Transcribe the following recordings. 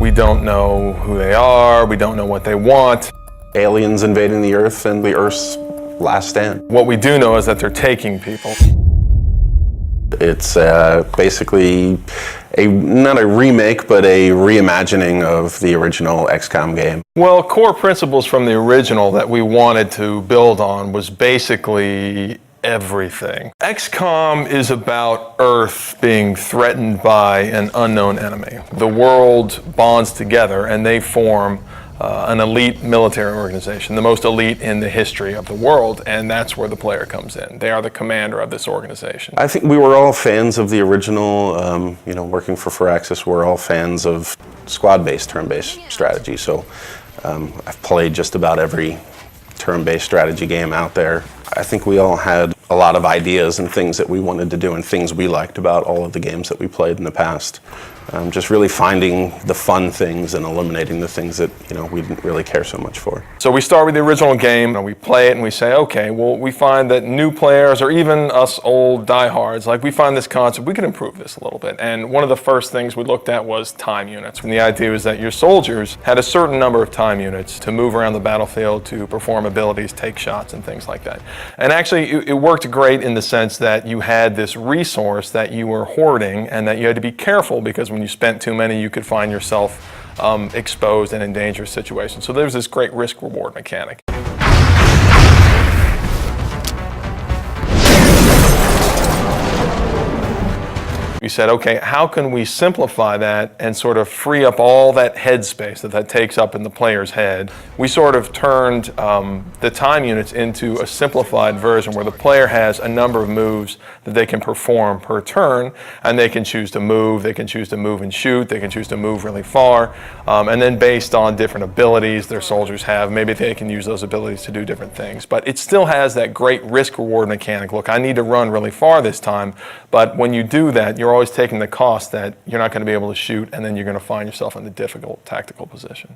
We don't know who they are, we don't know what they want. Aliens invading the Earth and the Earth's last stand. What we do know is that they're taking people. It's basically not a remake, but a reimagining of the original XCOM game. Well, core principles from the original that we wanted to build on was basically everything. XCOM is about Earth being threatened by an unknown enemy. The world bonds together and they form an elite military organization, the most elite in the history of the world, and that's where the player comes in. They are the commander of this organization. I think we were all fans of the original, working for Firaxis, we're all fans of squad-based, turn-based strategy, so I've played just about every turn-based strategy game out there. I think we all had a lot of ideas and things that we wanted to do and things we liked about all of the games that we played in the past. Just really finding the fun things and eliminating the things that we didn't really care so much for. So we start with the original game and we play it and we say, okay, well, we find that new players or even us old diehards, like we find this concept, we can improve this a little bit. And one of the first things we looked at was time units. And the idea was that your soldiers had a certain number of time units to move around the battlefield, to perform abilities, take shots and things like that. And actually it worked great in the sense that you had this resource that you were hoarding and that you had to be careful, because when you spent too many, you could find yourself exposed and in dangerous situations. So there's this great risk-reward mechanic. We said, okay, how can we simplify that and sort of free up all that headspace that takes up in the player's head? We sort of turned the time units into a simplified version where the player has a number of moves that they can perform per turn, and they can choose to move, they can choose to move and shoot, they can choose to move really far, and then based on different abilities their soldiers have, maybe they can use those abilities to do different things. But it still has that great risk-reward mechanic. Look, I need to run really far this time, but when you do that, you're always taking the cost that you're not going to be able to shoot, and then you're going to find yourself in a difficult tactical position.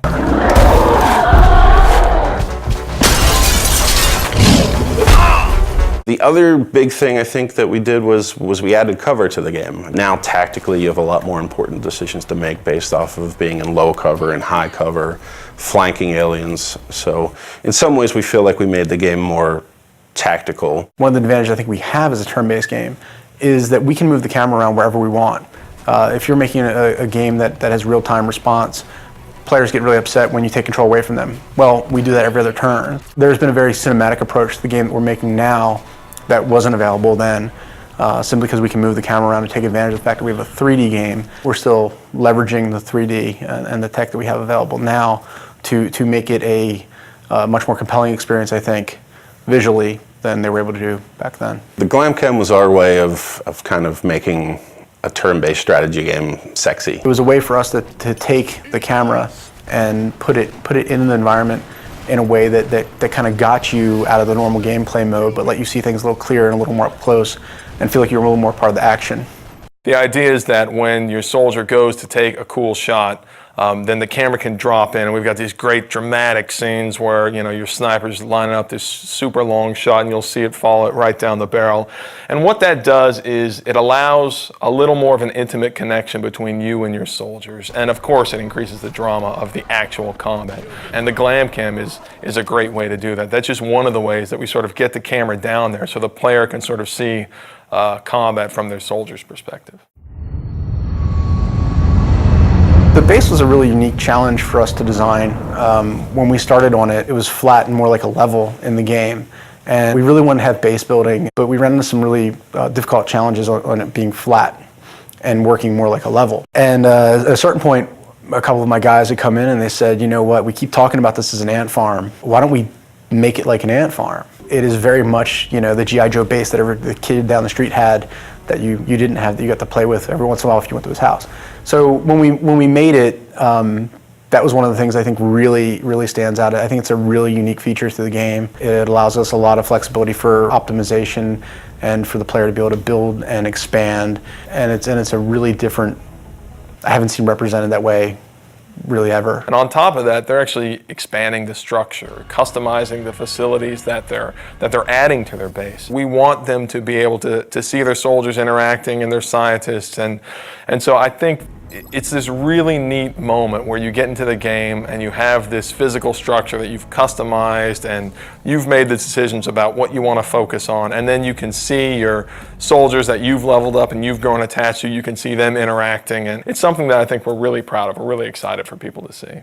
The other big thing I think that we did was we added cover to the game. Now tactically you have a lot more important decisions to make based off of being in low cover and high cover, flanking aliens. So in some ways we feel like we made the game more tactical. One of the advantages I think we have as a turn-based game is that we can move the camera around wherever we want. If you're making a game that has real-time response, players get really upset when you take control away from them. Well, we do that every other turn. There's been a very cinematic approach to the game that we're making now that wasn't available then, simply because we can move the camera around and take advantage of the fact that we have a 3D game. We're still leveraging the 3D and the tech that we have available now to make it a much more compelling experience, I think, visually, than they were able to do back then. The GlamCam was our way of kind of making a turn-based strategy game sexy. It was a way for us to take the camera and put it in the environment in a way that kind of got you out of the normal gameplay mode, but let you see things a little clearer and a little more up close and feel like you're a little more part of the action. The idea is that when your soldier goes to take a cool shot, then the camera can drop in, and we've got these great dramatic scenes where your sniper's lining up this super long shot and you'll see it fall right down the barrel. And what that does is it allows a little more of an intimate connection between you and your soldiers. And of course it increases the drama of the actual combat. And the GlamCam is a great way to do that. That's just one of the ways that we sort of get the camera down there so the player can sort of see combat from their soldier's perspective. The base was a really unique challenge for us to design. When we started on it, it was flat and more like a level in the game. And we really wanted to have base building, but we ran into some really difficult challenges on it being flat and working more like a level. And at a certain point, a couple of my guys had come in and they said, you know what, we keep talking about this as an ant farm. Why don't we make it like an ant farm? It is very much, the G.I. Joe base that the kid down the street had that you didn't have, that you got to play with every once in a while if you went to his house. So when we made it, that was one of the things I think really stands out. I think it's a really unique feature to the game. It allows us a lot of flexibility for optimization and for the player to be able to build and expand. And it's a really different, I haven't seen represented that way really ever. And on top of that, they're actually expanding the structure, customizing the facilities that they're adding to their base. We want them to be able to see their soldiers interacting and their scientists, and so I think it's this really neat moment where you get into the game and you have this physical structure that you've customized and you've made the decisions about what you want to focus on, and then you can see your soldiers that you've leveled up and you've grown attached to, you can see them interacting, and it's something that I think we're really proud of. We're really excited for people to see.